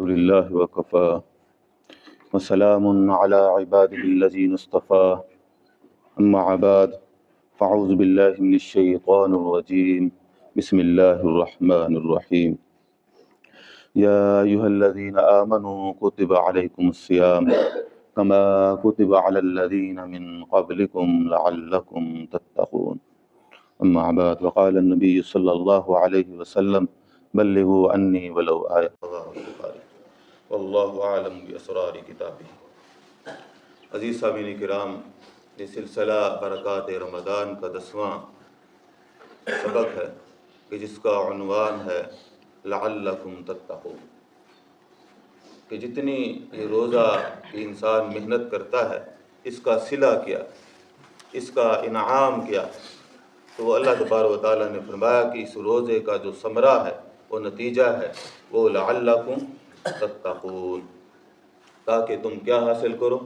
لله وكفى وسلام على عباده الذين اصطفى أما بعد فأعوذ بالله من الشيطان الرجيم بسم الله الرحمن الرحيم يا أيها الذين آمنوا كتب عليكم الصيام كما كتب على الذين من قبلكم لعلكم تتقون أما بعد وقال النبي صلى الله عليه وسلم بلغوا عني ولو آية واللہ اعلم باسرار کتابہ۔ عزیز سامعین کرام، یہ سلسلہ برکات رمضان کا 10واں سبق ہے کہ جس کا عنوان ہے لعلکم تتقون، کہ جتنی یہ روزہ انسان محنت کرتا ہے اس کا صلہ کیا، اس کا انعام کیا، تو وہ اللہ تبارک و تعالیٰ نے فرمایا کہ اس روزے کا جو ثمرہ ہے، وہ نتیجہ ہے، وہ لعلکم تتقون، تاکہ تم کیا حاصل کرو؟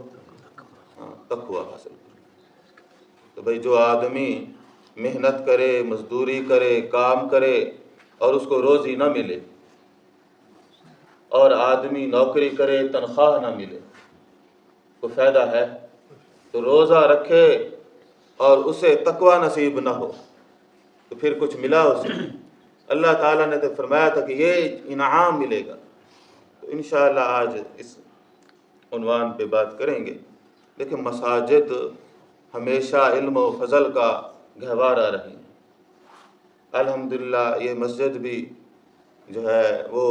تقوی حاصل کرو۔ تو بھئی جو آدمی محنت کرے، مزدوری کرے، کام کرے اور اس کو روزی نہ ملے، اور آدمی نوکری کرے تنخواہ نہ ملے، تو فائدہ ہے؟ تو روزہ رکھے اور اسے تقوی نصیب نہ ہو تو پھر کچھ ملا اسے؟ اللہ تعالیٰ نے تو فرمایا تھا کہ یہ انعام ملے گا۔ تو انشاءاللہ آج اس عنوان پہ بات کریں گے۔ لیکن مساجد ہمیشہ علم و فضل کا گہوارہ رہی ہیں۔ الحمدللہ یہ مسجد بھی جو ہے وہ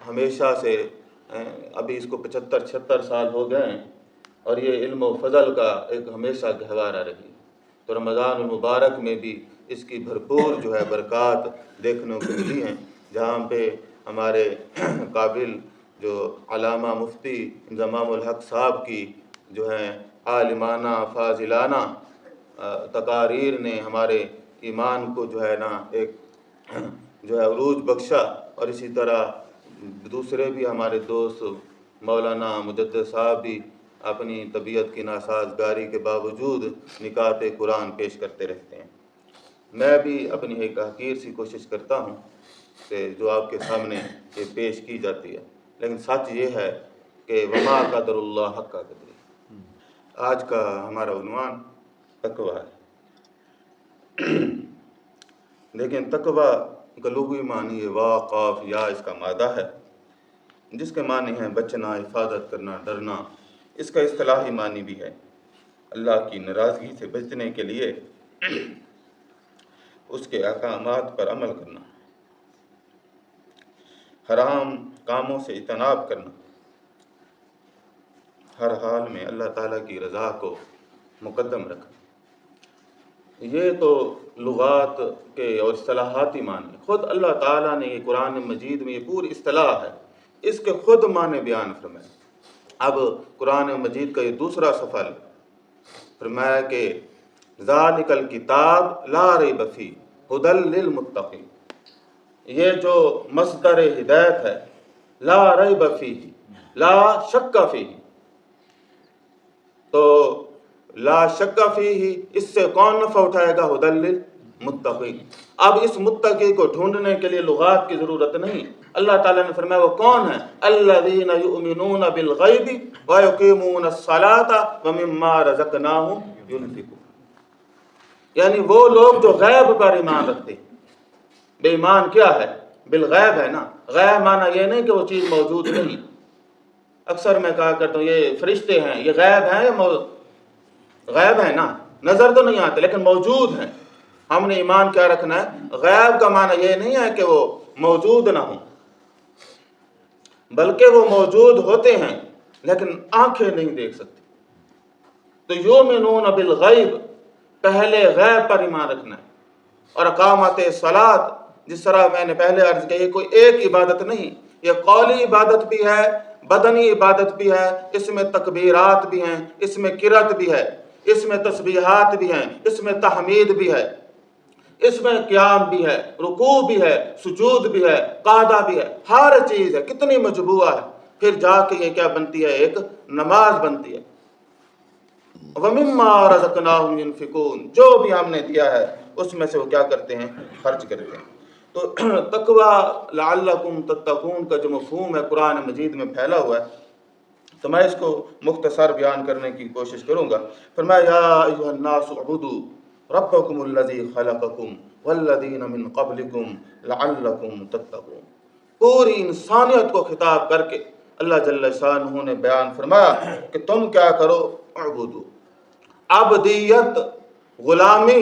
ہمیشہ سے، ابھی اس کو 75-76 سال ہو گئے ہیں، اور یہ علم و فضل کا ایک ہمیشہ گہوارہ رہی۔ تو رمضان المبارک میں بھی اس کی بھرپور جو ہے برکات دیکھنے کو ملی ہیں، جہاں پہ ہمارے قابل جو علامہ مفتی انضمام الحق صاحب کی جو ہے عالمانہ فاضلانہ تقاریر نے ہمارے ایمان کو جو ہے نا ایک جو ہے عروج بخشا، اور اسی طرح دوسرے بھی ہمارے دوست مولانا مجدد صاحب بھی اپنی طبیعت کی ناسازگاری کے باوجود نکات قرآن پیش کرتے رہتے ہیں۔ میں بھی اپنی ایک حقیر سی کوشش کرتا ہوں کہ جو آپ کے سامنے یہ پیش کی جاتی ہے، لیکن سچ یہ ہے کہ وما قدر اللہ حق قدر۔ آج کا ہمارا عنوان تقوی ہے۔ لیکن تقوی کا لغوی معنی وا قاف یا اس کا مادہ ہے، جس کے معنی ہیں بچنا، حفاظت کرنا، ڈرنا۔ اس کا اصطلاحی معنی بھی ہے اللہ کی ناراضگی سے بچنے کے لیے اس کے احکامات پر عمل کرنا، حرام کاموں سے اجتناب کرنا، ہر حال میں اللہ تعالیٰ کی رضا کو مقدم رکھنا۔ یہ تو لغات کے اور اصطلاحاتی معنی، خود اللہ تعالیٰ نے یہ قرآن مجید میں یہ پوری اصطلاح ہے، اس کے خود معنی بیان فرمائے۔ اب قرآن مجید کا یہ دوسرا صفحہ فرمایا کہ ذالک الکتاب لا ریب فیہ ھدی للمتقین، یہ جو مصدر ہدایت ہے، لا ریب فیہ، لا شک فیہ، تو لا شک فیہ اس سے کون نفع اٹھائے گا؟ ھدی للمتقین۔ اب اس متقی کو ڈھونڈنے کے لیے لغات کی ضرورت نہیں، اللہ تعالیٰ نے فرمایا وہ کون ہیں؟ الذین یؤمنون بالغیب ویقیمون الصلاۃ ومما رزقناہم ینفقون، یعنی وہ لوگ جو غیب پر ایمان رکھتے ہیں۔ بے ایمان کیا ہے؟ بالغیب ہے نا۔ غیب معنی یہ نہیں کہ وہ چیز موجود نہیں۔ اکثر میں کہا کرتا ہوں یہ فرشتے ہیں، یہ غیب ہیں یا غیب ہیں نا، نظر تو نہیں آتے لیکن موجود ہیں۔ ہم نے ایمان کیا رکھنا ہے؟ غیب کا معنی یہ نہیں ہے کہ وہ موجود نہ ہوں، بلکہ وہ موجود ہوتے ہیں لیکن آنکھیں نہیں دیکھ سکتی۔ تو یؤمنون بالغیب، پہلے غیب پر ایمان رکھنا ہے۔ اور اقامت الصلاۃ، جس طرح میں نے پہلے عرض کیا، یہ کوئی ایک عبادت نہیں، یہ قولی عبادت بھی ہے، بدنی عبادت بھی ہے، اس میں تکبیرات بھی ہیں، اس میں قرات بھی ہے، اس میں تسبیحات بھی ہیں، اس میں تحمید بھی ہے، اس میں قیام بھی ہے، رکوع بھی ہے، سجود بھی ہے، قعدہ بھی ہے، ہر چیز ہے، کتنی مجموعہ ہے۔ پھر جا کے یہ کیا بنتی ہے؟ ایک نماز بنتی ہے۔ وَمِمَّا رَزَقْنَاهُمْ يُنْفِقُونَ، جو بھی ہم نے دیا ہے اس میں سے وہ کیا کرتے ہیں؟ خرچ کرتے ہیں۔ تو تقوی لعلکم تتقون کا جو مفہوم ہے قرآن مجید میں پھیلا ہوا ہے، تو میں اس کو مختصر بیان کرنے کی کوشش کروں گا۔ فرمایا یا ایھا الناس اعبدوا ربکم الذی خلقکم والذین من قبلکم لعلکم تتقون۔ پوری انسانیت کو خطاب کر کے اللہ جل شانہ نے بیان فرمایا کہ تم کیا کرو، اعبدو، عبدیت، غلامی،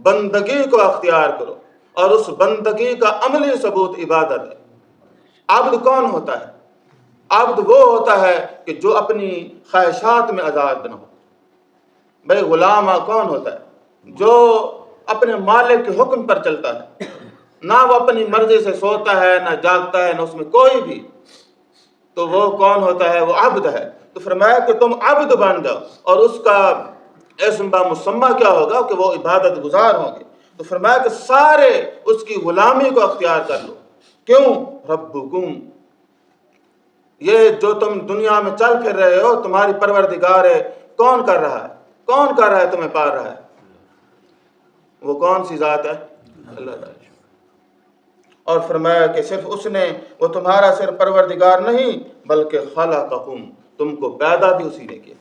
بندگی کو اختیار کرو، اور اس بندگی کا عملی ثبوت عبادت ہے۔ عبد کون ہوتا ہے؟ عبد وہ ہوتا ہے کہ جو اپنی خواہشات میں آزاد نہ ہو۔ بھائی غلام کون ہوتا ہے؟ جو اپنے مالک کے حکم پر چلتا ہے، نہ وہ اپنی مرضی سے سوتا ہے، نہ جاگتا ہے، نہ اس میں کوئی بھی، تو وہ کون ہوتا ہے؟ وہ عبد ہے۔ تو فرمایا کہ تم عبد بن جاؤ، اور اس کا اسم مسمى کیا ہوگا کہ وہ عبادت گزار ہوں گے۔ تو فرمایا کہ سارے اس کی غلامی کو اختیار کر لو۔ کیوں؟ ربکم، یہ جو تم دنیا میں چل پھر رہے ہو تمہاری پروردگار ہے۔ کون کر رہا ہے؟ کون کر رہا ہے تمہیں پال رہا ہے؟ وہ کون سی ذات ہے؟ اللہ تعالیٰ۔ اور فرمایا کہ صرف اس نے، وہ تمہارا صرف پروردگار نہیں بلکہ خلقکم، تم کو پیدا بھی اسی نے کیا،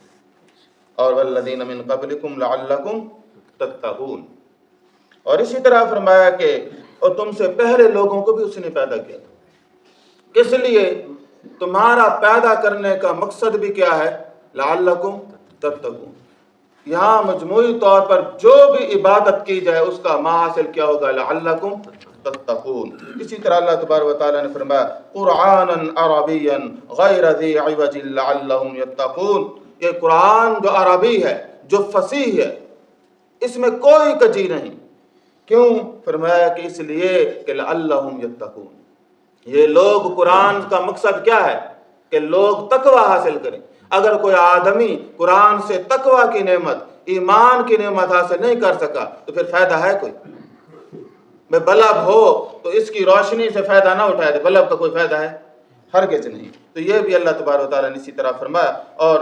اور والذین من قبلکم لعلکم تتقون۔ اور اسی طرح فرمایا کہ اور تم سے پہلے لوگوں کو بھی اس نے پیدا کیا۔ کس لیے؟ تمہارا پیدا کرنے کا مقصد بھی کیا ہے؟ لعلکم تتقون۔ یہاں مجموعی طور پر جو بھی عبادت کی جائے اس کا محاصل کیا ہوگا؟ لعلکم تتقون۔ اسی طرح اللہ تبارک و تعالیٰ نے فرمایا قرآنا عربیا غیر ذی عوج لعلہم یتقون۔ یہ قرآن جو عربی ہے، جو فصیح ہے، اس میں کوئی کجی نہیں۔ کیوں؟ فرمایا کہ اس لیے کہ لعلہم یتقون۔ یہ لوگ، قرآن کا مقصد کیا ہے؟ کہ لوگ تقوی حاصل کریں۔ اگر کوئی آدمی قرآن سے تقوی کی نعمت، ایمان کی نعمت حاصل نہیں کر سکا تو پھر فائدہ ہے کوئی؟ میں بلب ہو تو اس کی روشنی سے فائدہ نہ اٹھائے تو بلب کا کوئی فائدہ ہے؟ ہرگز نہیں۔ تو یہ بھی اللہ تبارک و تعالیٰ نے اسی طرح فرمایا، اور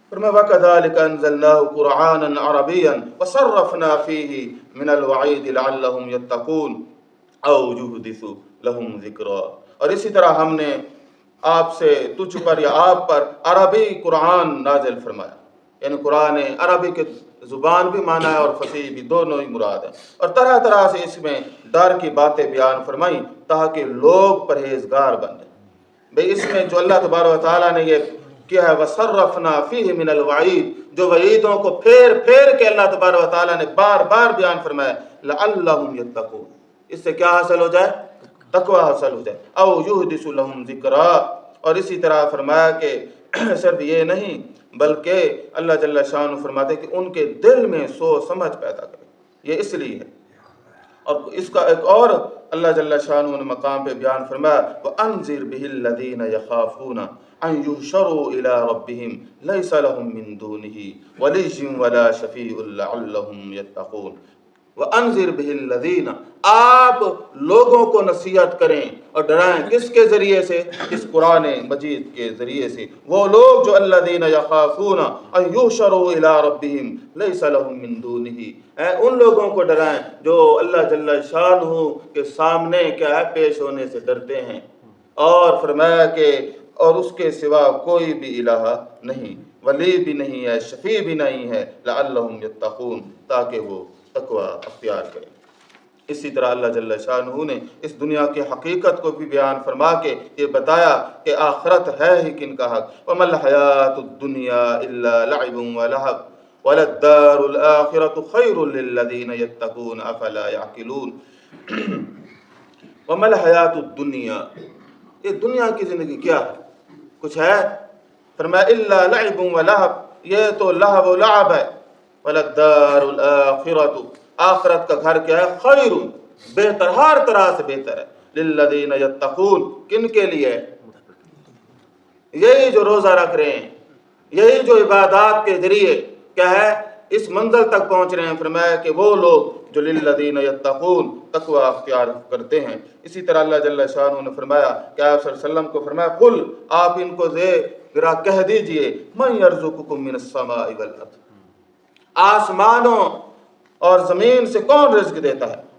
فرمایا وَكَذَلِكَ أَنزَلْنَاهُ قُرْآنًا عَرَبِيًّا وَصَرَّفْنَا فِيهِ مِنَ الْوَعِيدِ لَعَلَّهُمْ يَتَّقُونَ أَوْ يُحْدِثُ لَهُمْ ذِكْرًا۔ اور اسی طرح ہم نے آپ سے، تجھ پر یا آپ پر عربی قرآن نازل فرمایا، یعنی قرآن عربی کے زبان بھی مانا ہے اور فصیح بھی، دونوں ہی مراد ہیں، اور طرح طرح سے اس میں ڈر کی باتیں بیان فرمائیں تاکہ لوگ پرہیزگار بن جائیں۔ بھئی اس میں جو اللہ تبارک و تعالیٰ نے یہ کیا ہے وَصَرَّفْنَا فِيهِ مِنَ الْوَعِيدِ، جو وعیدوں کو پھیر پھیر کے اللہ تبارک و تعالیٰ نے بار بار بیان فرمایا لَعَلَّهُمْ يَتَّقُونَ، اس سے کیا حاصل ہو جائے؟ تقوی حاصل ہو جائے۔ او یحدث لهم ذکرا، اور اسی طرح فرمایا کہ صرف یہ نہیں بلکہ اللہ جل شانہ فرماتے کہ ان کے دل میں سوچ سمجھ پیدا کرے۔ یہ اس لیے ہے۔ اور اس کا ایک اور اللہ جل شانہ نے مقام پہ بیان فرمایا وَأَنذِرْ بِهِ الَّذِينَ يَخَافُونَ أَن يُحْشَرُوا إِلَىٰ رَبِّهِمْ لَيْسَ لَهُم مِّن دُونِهِ وَلِيٌّ وَلَا شَفِيعٌ لَعَلَّهُمْ يَتَّقُونَ۔ وَأَنذِرْ بِهِ الَّذِينَ، آپ لوگوں کو نصیحت کریں اور ڈرائیں، کس کے ذریعے سے؟ اس قرآن مجید کے ذریعے سے۔ وہ لوگ جو الذین یخافون ان یحشروا الی ربہم لیس لہم من دونہ، ان لوگوں کو ڈرائیں جو اللہ جل شانہ کے سامنے کیا ہے پیش ہونے سے ڈرتے ہیں، اور فرمایا کہ اور اس کے سوا کوئی بھی الہ نہیں، ولی بھی نہیں ہے، شفیع بھی نہیں ہے، لعلہم یتقون، تاکہ وہ تقوی اختیار کریں۔ اسی طرح اللہ جل شانہ نے اس دنیا کی حقیقت کو بھی بیان فرما کے یہ بتایا کہ آخرت ہے ہی کن کا حق، وَمَا الْحَيَاةُ الدُّنْيَا إِلَّا لَعِبٌ وَلَهْوٌ وَلَلدَّارُ الْآخِرَةُ خَيْرٌ لِلَّذِينَ يَتَّقُونَ أَفَلَا يَعْقِلُونَ۔ وَمَا الْحَيَاةُ الدُّنْيَا، یہ دنیا کی زندگی کیا ہے؟ کچھ ہے؟ فرمایا إِلَّا لَعِبٌ وَلَهْوٌ، یہ تو لہو و لعب ہے، وَلَلدَّارُ الْآخِرَةُ، آخرت کا گھر کیا ہے؟ خیر، بہتر، ہر طرح سے بہتر ہے، للذین یتقون، کن کے لیے؟ یہی جو روزہ رکھ رہے ہیں، یہی جو عبادات کے ذریعے کیا ہے اس منزل تک پہنچ رہے ہیں۔ فرمایا کہ وہ لوگ جو للذین یتقون تقوی اختیار کرتے ہیں۔ اسی طرح اللہ جل شانہ نے فرمایا کہ آپ صلی اللہ علیہ وسلم کو فرمایا قل، آپ ان کو ذرا کہہ دیجئے من یرزقکم من السماء والارض، آسمانوں اور زمین سے کون رزق دیتا ہے؟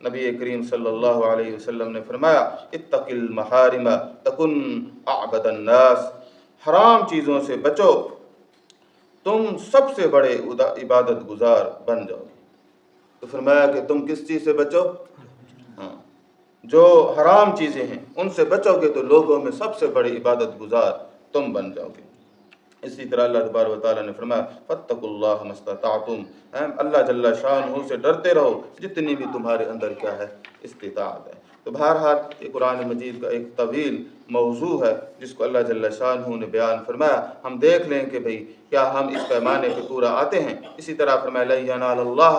نبی کریم صلی اللہ علیہ وسلم نے فرمایا اتق المحارم تکن اعبد الناس، حرام چیزوں سے بچو تم سب سے بڑے عبادت گزار بن جاؤ گے۔ تو فرمایا کہ تم کس چیز سے بچو؟ ہاں، جو حرام چیزیں ہیں ان سے بچو گے تو لوگوں میں سب سے بڑے عبادت گزار تم بن جاؤ گے۔ اسی طرح اللہ تبارک و تعالیٰ نے فرمایا فاتقوا اللہ ما استطعتم، اللہ جل شانہ سے ڈرتے رہو جتنی بھی تمہارے اندر کیا ہے، استطاعت ہے۔ تو بہرحال یہ قرآن مجید کا ایک طویل موضوع ہے جس کو اللہ جل شانہ نے بیان فرمایا۔ ہم دیکھ لیں کہ بھئی کیا ہم اس پیمانے پہ پورا آتے ہیں۔ اسی طرح فرمایا لن ینال اللہ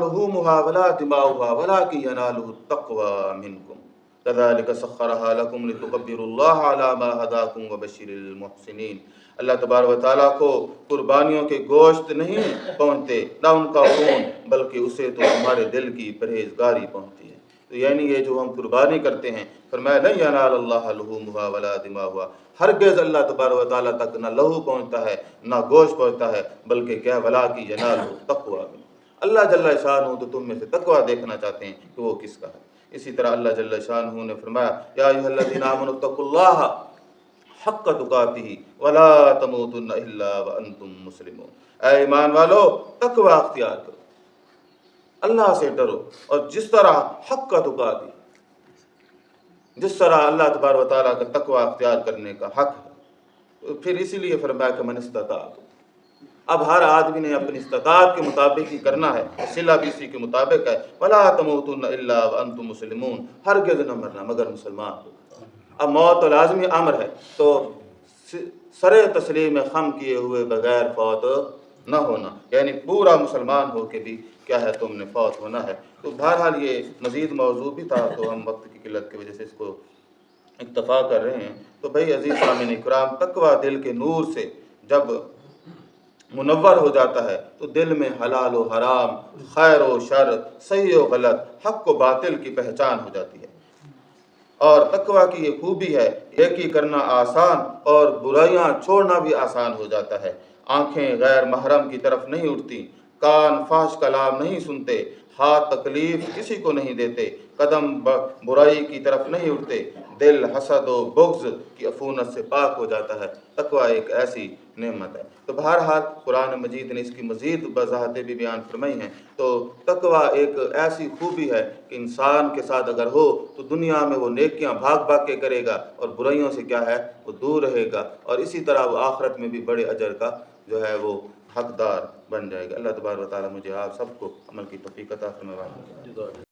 لحومها ولا دماؤها ولكن يناله التقوى منكم كذلك سخرها لكم لتكبروا الله على ما هداكم وبشر المحسنين۔ اللہ تبارک و تعالیٰ کو قربانیوں کے گوشت نہیں پہنچتے نہ ان کا خون، بلکہ اسے تو تمہارے دل کی پرہیزگاری پہنچتی ہے۔ تو یعنی یہ جو ہم قربانی کرتے ہیں، فرمایا لن ینال اللہ لحومها ولا دماؤها، ہرگز اللہ تبارک و تعالیٰ تک نہ لہو پہنچتا ہے نہ گوشت پہنچتا ہے، بلکہ کیا ولکن ینالہ التقوی منکم، اللہ جل شانہ تو تم میں سے تقوی دیکھنا چاہتے ہیں کہ وہ کس کا ہے۔ اسی طرح اللہ جل شانہ نے فرمایا یا ایھا الذین آمنوا اتقوا اللہ حق تقاتہ ولا تموتن الا وانتم مسلمون، اے ایمان والو تقوی اختیار کرو، اللہ سے ڈرو، اور جس طرح حق تقاتہ، جس طرح اللہ تبارک و تعالیٰ کا تقوی اختیار کرنے کا حق ہے۔ پھر اسی لیے فرمایا کہ من استطاع، اب ہر آدمی نے اپنی استطاعت کے مطابق ہی کرنا ہے، صلہ بھی اسی کے مطابق ہے، ولا تموتن الا وانتم مسلمون، ہرگز نہ مرنا مگر مسلمان ہو۔ اب موت تو لازمی امر ہے، تو سر تسلیم خم کیے ہوئے بغیر فوت نہ ہونا، یعنی پورا مسلمان ہو کے بھی کیا ہے تم نے فوت ہونا ہے۔ تو بہرحال یہ مزید موضوع بھی تھا، تو ہم وقت کی قلت کی وجہ سے اس کو اکتفا کر رہے ہیں۔ تو بھائی عزیز سامعین کرام، تقوی دل کے نور سے جب منور ہو جاتا ہے تو دل میں حلال و حرام، خیر و شر، صحیح و غلط، حق و باطل کی پہچان ہو جاتی ہے۔ اور تقوی کی یہ خوبی ہے، نیکی کرنا آسان اور برائیاں چھوڑنا بھی آسان ہو جاتا ہے۔ آنکھیں غیر محرم کی طرف نہیں اٹھتی، کان فحش کلام نہیں سنتے، ہاتھ تکلیف کسی کو نہیں دیتے، قدم برائی کی طرف نہیں اٹھتے، دل حسد و بغض کی عفونت سے پاک ہو جاتا ہے۔ تقوی ایک ایسی نعمت ہے۔ تو بہرحال قرآن مجید نے اس کی مزید وضاحتیں بھی بیان فرمائی ہیں۔ تو تقوی ایک ایسی خوبی ہے کہ انسان کے ساتھ اگر ہو تو دنیا میں وہ نیکیاں بھاگ بھاگ کے کرے گا اور برائیوں سے کیا ہے وہ دور رہے گا، اور اسی طرح وہ آخرت میں بھی بڑے اجر کا جو ہے وہ حقدار بن جائے گا۔ اللہ تبارک و تعالیٰ مجھے آپ سب کو عمل کی توفیق عطا فرمائے۔